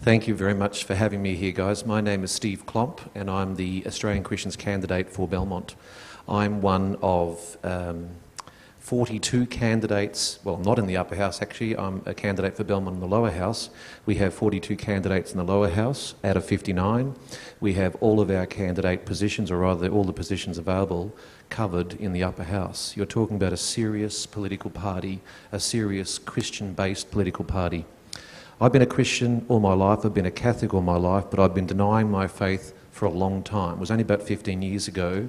Thank you very much for having me here, guys. My name is Steve Klomp, and I'm the Australian Christians candidate for Belmont. I'm one of 42 candidates, well, not in the upper house actually, I'm a candidate for Belmont in the lower house. We have 42 candidates in the lower house out of 59. We have all of our candidate positions, or rather all the positions available, covered in the upper house. You're talking about a serious political party, a serious Christian-based political party. I've been a Christian all my life, I've been a Catholic all my life, but I've been denying my faith for a long time. It was only about 15 years ago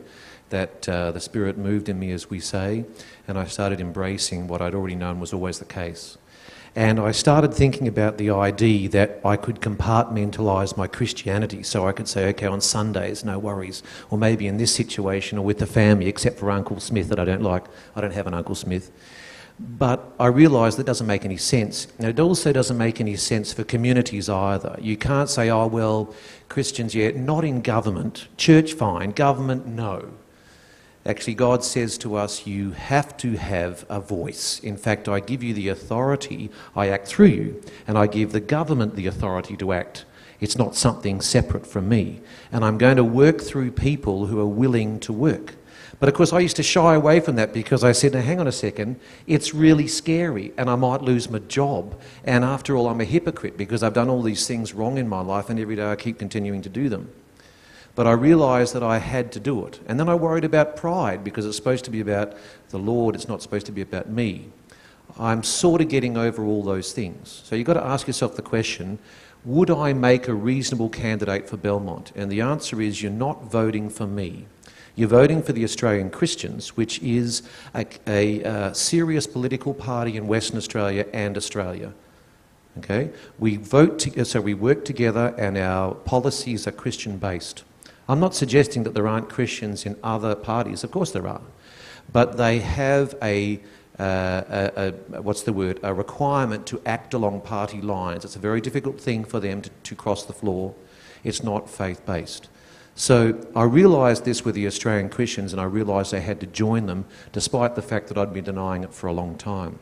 that the Spirit moved in me, as we say, and I started embracing what I'd already known was always the case. And I started thinking about the idea that I could compartmentalise my Christianity, so I could say, okay, on Sundays, no worries, or maybe in this situation or with the family, except for Uncle Smith that I don't like. I don't have an Uncle Smith. But I realised that doesn't make any sense. And it also doesn't make any sense for communities either. You can't say, oh, well, Christians, yeah, not in government. Church, fine. Government, no. Actually, God says to us, you have to have a voice. In fact, I give you the authority, I act through you, and I give the government the authority to act. It's not something separate from me. And I'm going to work through people who are willing to work. But of course, I used to shy away from that because I said, now hang on a second, it's really scary and I might lose my job. And after all, I'm a hypocrite because I've done all these things wrong in my life and every day I keep continuing to do them. But I realised that I had to do it. And then I worried about pride because it's supposed to be about the Lord, it's not supposed to be about me. I'm sort of getting over all those things. So you've got to ask yourself the question, would I make a reasonable candidate for Belmont? And the answer is, you're not voting for me. You're voting for the Australian Christians, which is a serious political party in Western Australia and Australia. Okay? We work together and our policies are Christian-based. I'm not suggesting that there aren't Christians in other parties. Of course there are. But they have a requirement to act along party lines. It's a very difficult thing for them to cross the floor. It's not faith-based. So I realised this with the Australian Christians, and I realised I had to join them despite the fact that I'd been denying it for a long time.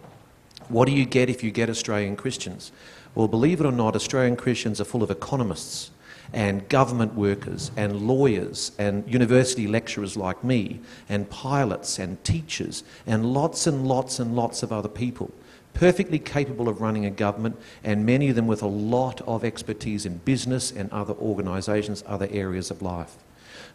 What do you get if you get Australian Christians? Well, believe it or not, Australian Christians are full of economists and government workers and lawyers and university lecturers like me and pilots and teachers and lots and lots and lots of other people, perfectly capable of running a government, and many of them with a lot of expertise in business and other organisations, other areas of life.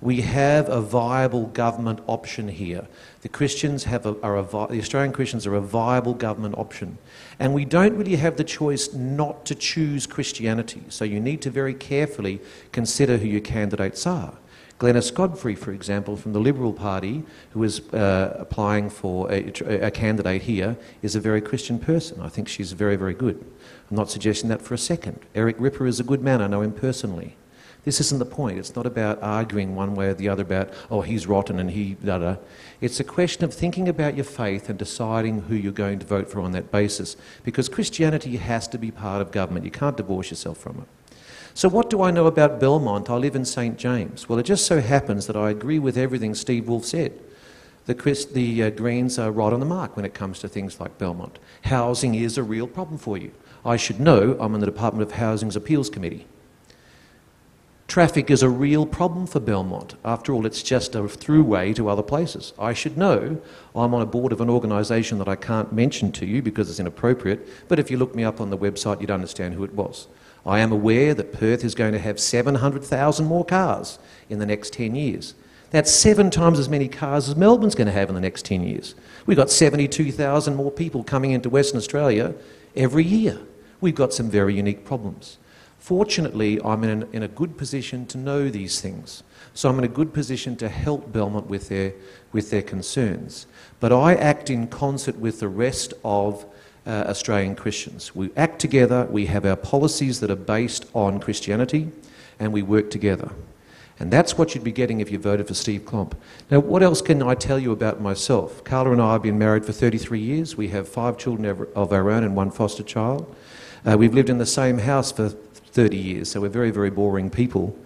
We have a viable government option here. The Australian Christians are a viable government option. And we don't really have the choice not to choose Christianity. So you need to very carefully consider who your candidates are. Glenys Godfrey, for example, from the Liberal Party, who is applying for a candidate here, is a very Christian person. I think she's very, very good. I'm not suggesting that for a second. Eric Ripper is a good man. I know him personally. This isn't the point. It's not about arguing one way or the other about, oh, he's rotten and he da-da. It's a question of thinking about your faith and deciding who you're going to vote for on that basis. Because Christianity has to be part of government. You can't divorce yourself from it. So what do I know about Belmont? I live in St James. Well, it just so happens that I agree with everything Steve Wolfe said. The Greens are right on the mark when it comes to things like Belmont. Housing is a real problem for you. I should know, I'm in the Department of Housing's Appeals Committee. Traffic is a real problem for Belmont. After all, it's just a throughway to other places. I should know. I'm on a board of an organisation that I can't mention to you because it's inappropriate, but if you look me up on the website, you'd understand who it was. I am aware that Perth is going to have 700,000 more cars in the next 10 years. That's 7 times as many cars as Melbourne's going to have in the next 10 years. We've got 72,000 more people coming into Western Australia every year. We've got some very unique problems. Fortunately, I'm in a good position to know these things. So I'm in a good position to help Belmont with their concerns. But I act in concert with the rest of Australian Christians. We act together, we have our policies that are based on Christianity, and we work together. And that's what you'd be getting if you voted for Steve Klomp. Now, what else can I tell you about myself? Carla and I have been married for 33 years. We have 5 children of our own and 1 foster child. We've lived in the same house for 30 years, so we're very, very boring people.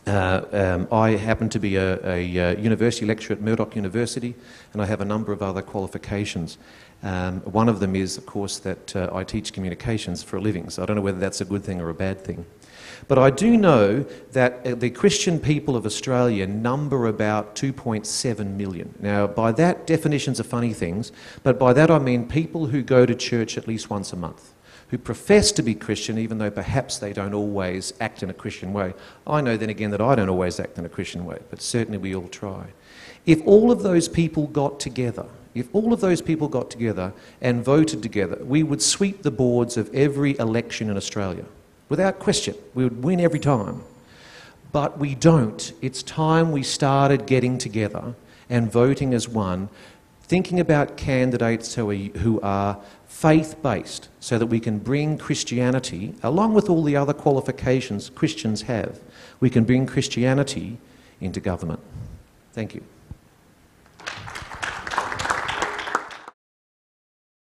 I happen to be a university lecturer at Murdoch University, and I have a number of other qualifications. One of them is, of course, that I teach communications for a living, so I don't know whether that's a good thing or a bad thing. But I do know that the Christian people of Australia number about 2.7 million. Now, by that, definitions are funny things, but by that I mean people who go to church at least once a month, who profess to be Christian even though perhaps they don't always act in a Christian way. I know then again that I don't always act in a Christian way, but certainly we all try. If all of those people got together, and voted together, we would sweep the boards of every election in Australia. Without question, we would win every time. But we don't. It's time we started getting together and voting as one, thinking about candidates who are faith-based so that we can bring Christianity, along with all the other qualifications Christians have, we can bring Christianity into government. Thank you.